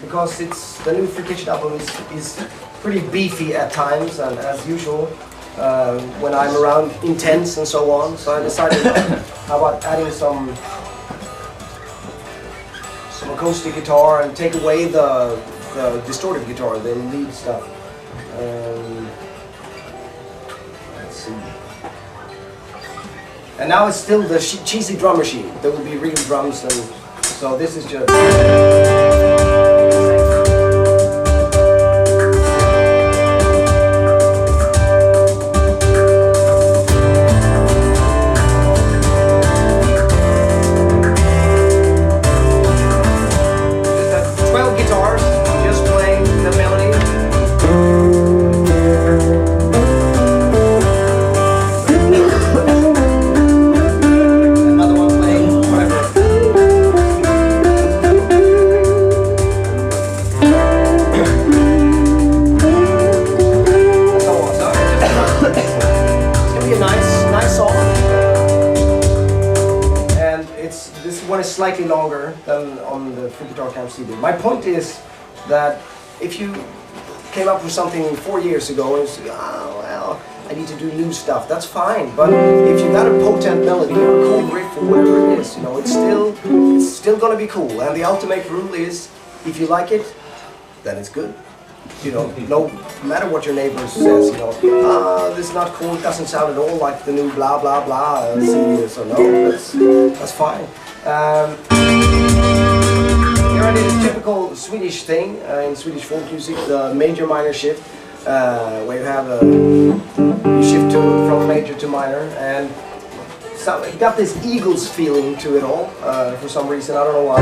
because the new Free Kitchen album is pretty beefy at times, and as usual when I'm around intense and so on. So I decided, how about adding some acoustic guitar and take away the distorted guitar, the lead stuff. Let's see. And now it's still the cheesy drum machine. There will be real drums, and so this is just... Slightly longer than on the Free Guitar Camp CD. My point is that if you came up with something 4 years ago and said, oh well, I need to do new stuff, that's fine. But if you got a potent melody or a cool riff or whatever it is, you know, it's still gonna be cool. And the ultimate rule is, if you like it, then it's good. You know, no matter what your neighbor says, you know, this is not cool, it doesn't sound at all like the new blah blah blah CD, so no, that's fine. Here I did a typical Swedish thing in Swedish folk music, the major minor shift, where you have you shift from major to minor, and so it got this Eagles feeling to it all for some reason, I don't know why.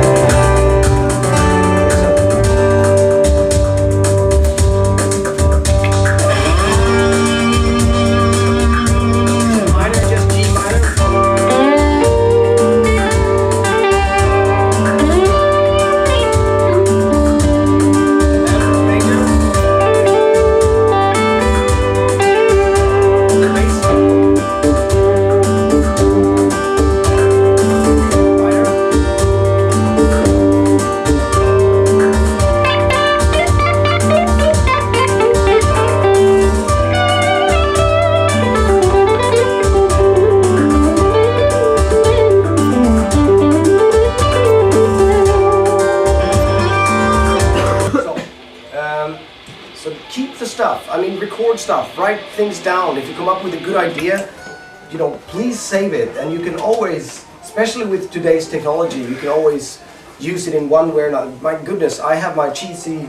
Record stuff, write things down. If you come up with a good idea, you know, please save it. And you can always, especially with today's technology, you can always use it in one way or another. My goodness, I have my cheesy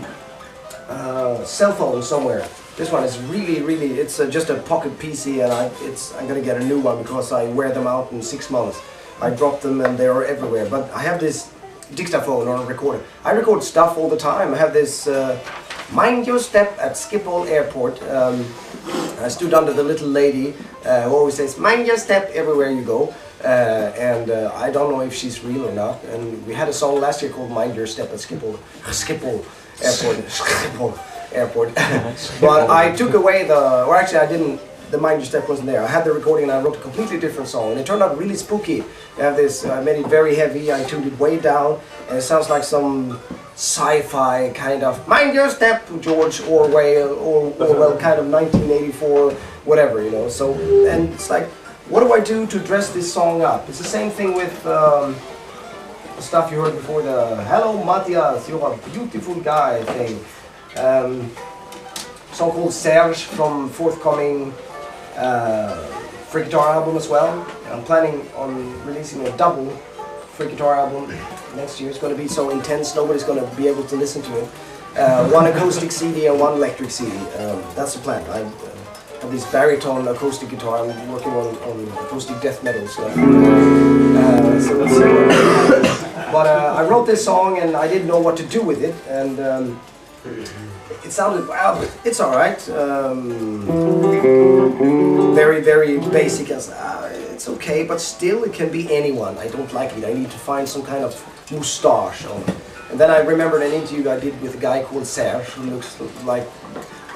cell phone somewhere. This one is really, it's just a pocket PC, and I'm gonna get a new one because I wear them out in 6 months. I drop them and they are everywhere. But I have this dictaphone or a recorder. I record stuff all the time. I have this Mind Your Step at Schiphol Airport. I stood under the little lady who always says, mind your step everywhere you go. I don't know if she's real or not. And we had a song last year called Mind Your Step at Schiphol Airport. Schiphol Airport. But I took away or actually I didn't, the Mind Your Step wasn't there. I had the recording and I wrote a completely different song. And it turned out really spooky. I have this, I made it very heavy, I tuned it way down. And it sounds like some sci-fi kind of Mind Your Step, George Orwell kind of 1984, whatever, you know. So, and it's like, what do I do to dress this song up? It's the same thing with the stuff you heard before, the Hello Matthias, you're a beautiful guy thing. Song called Serge from forthcoming Free Guitar album as well. I'm planning on releasing a double Free Guitar album next year. It's going to be so intense, nobody's going to be able to listen to it. One acoustic CD and one electric CD. That's the plan. I have this baritone acoustic guitar. I'm working on acoustic death metal stuff. So let's see. But I wrote this song and I didn't know what to do with it. And it sounded, well, it's alright. Very basic, as it's okay, but still it can be anyone. I don't like it. I need to find some kind of moustache on it. And then I remembered an interview I did with a guy called Serge, who looks like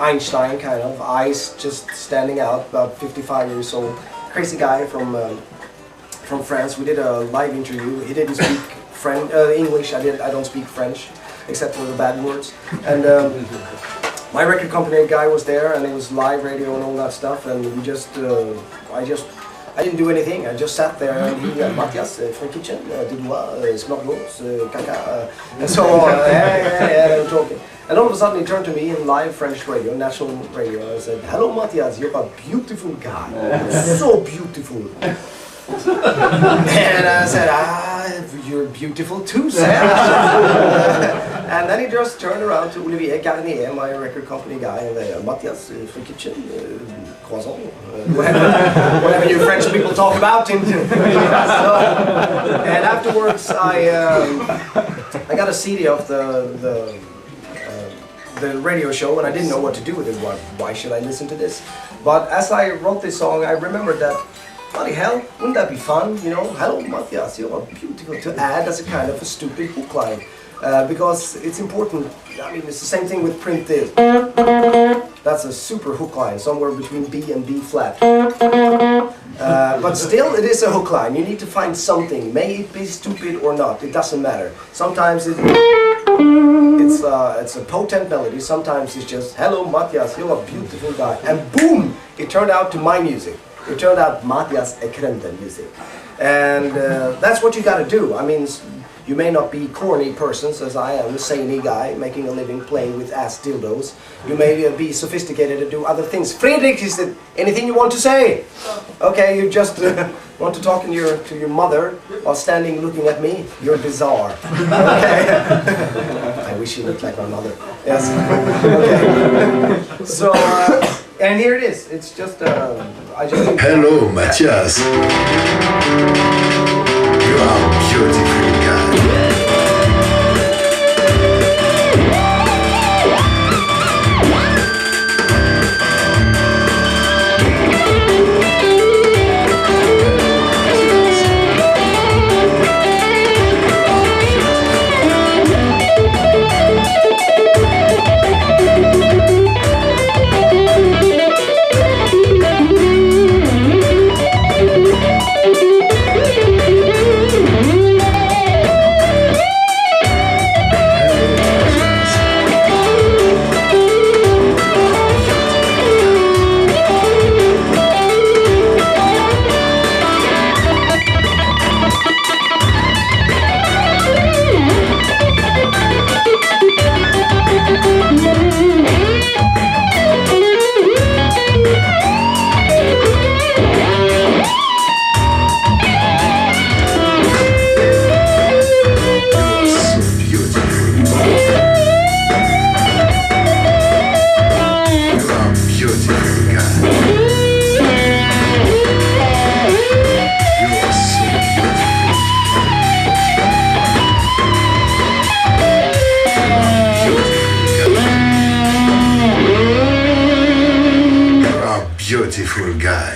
Einstein, kind of, eyes just standing out, about 55 years old. Crazy guy from France. We did a live interview. He didn't speak English. I don't speak French. except for the bad words. And my record company guy was there, and it was live radio and all that stuff, and we just, I didn't do anything. I just sat there, and he, Mattias from kitchen, smörgås, kaka, and so on. They were talking. And all of a sudden he turned to me in live French radio, national radio, and said, "Hello Mattias, you're a beautiful guy, so beautiful." And I said, "You're beautiful too, sir." And then he just turned around to Olivier Garnier, my record company guy, and Mattias from kitchen, croissant, whatever you French people talk about. And afterwards I got a CD of the radio show, and I didn't know what to do with it. Why should I listen to this? But as I wrote this song, I remembered that, bloody hell, wouldn't that be fun? You know, hello Mattias, you're beautiful, to add as a kind of a stupid hook line. Because it's important. I mean, it's the same thing with print this. That's a super hook line, somewhere between B and B flat. But still, it is a hook line. You need to find something. May it be stupid or not, it doesn't matter. Sometimes it's a potent melody. Sometimes it's just, hello Mattias, you're a beautiful guy. And boom, it turned out to my music. It turned out Mattias Ekremden music. And that's what you gotta do. I mean, you may not be corny persons, as I am, a zany guy making a living playing with ass dildos. You may be sophisticated and do other things. Fredrik, is there anything you want to say? Okay, you just want to talk to your mother while standing looking at me? You're bizarre. Okay. I wish you looked like my mother. Yes. Okay. So, and here it is. It's just, Hello, Mattias. You are beautiful guy. Beautiful guy.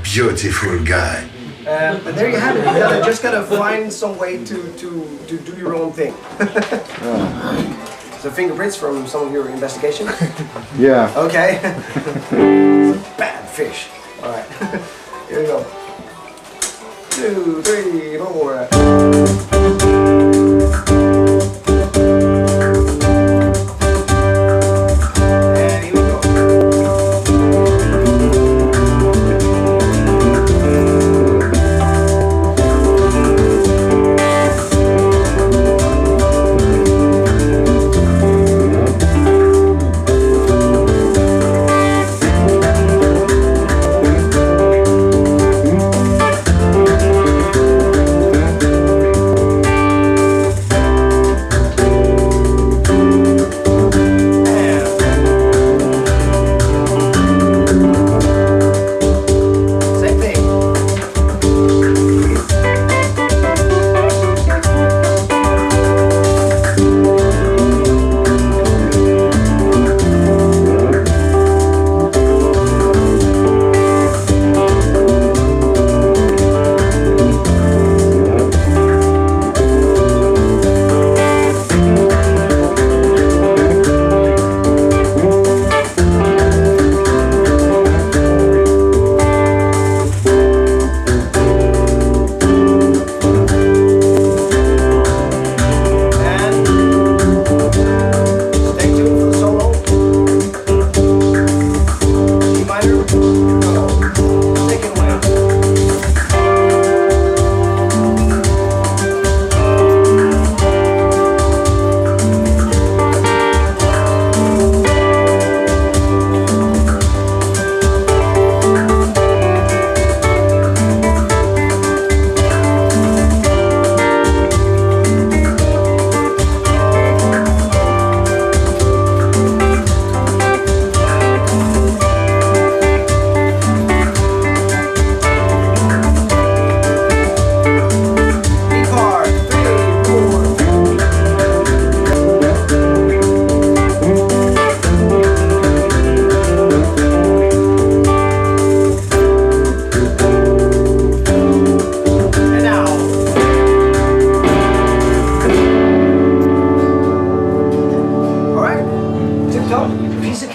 Beautiful guy. But there you have it. You just gotta find some way to do your own thing. So fingerprints from some of your investigation? Yeah. Okay. Bad fish. All right. Here we go. 2, 3, 4.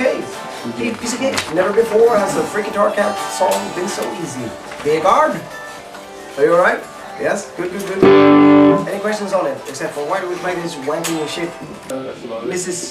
case. Piece of cake. Never before has a Free Guitar Cat song been so easy. Vegard, are you alright? Yes? Good, good, good. Any questions on it? Except for why do we play this wanking shit? Mrs.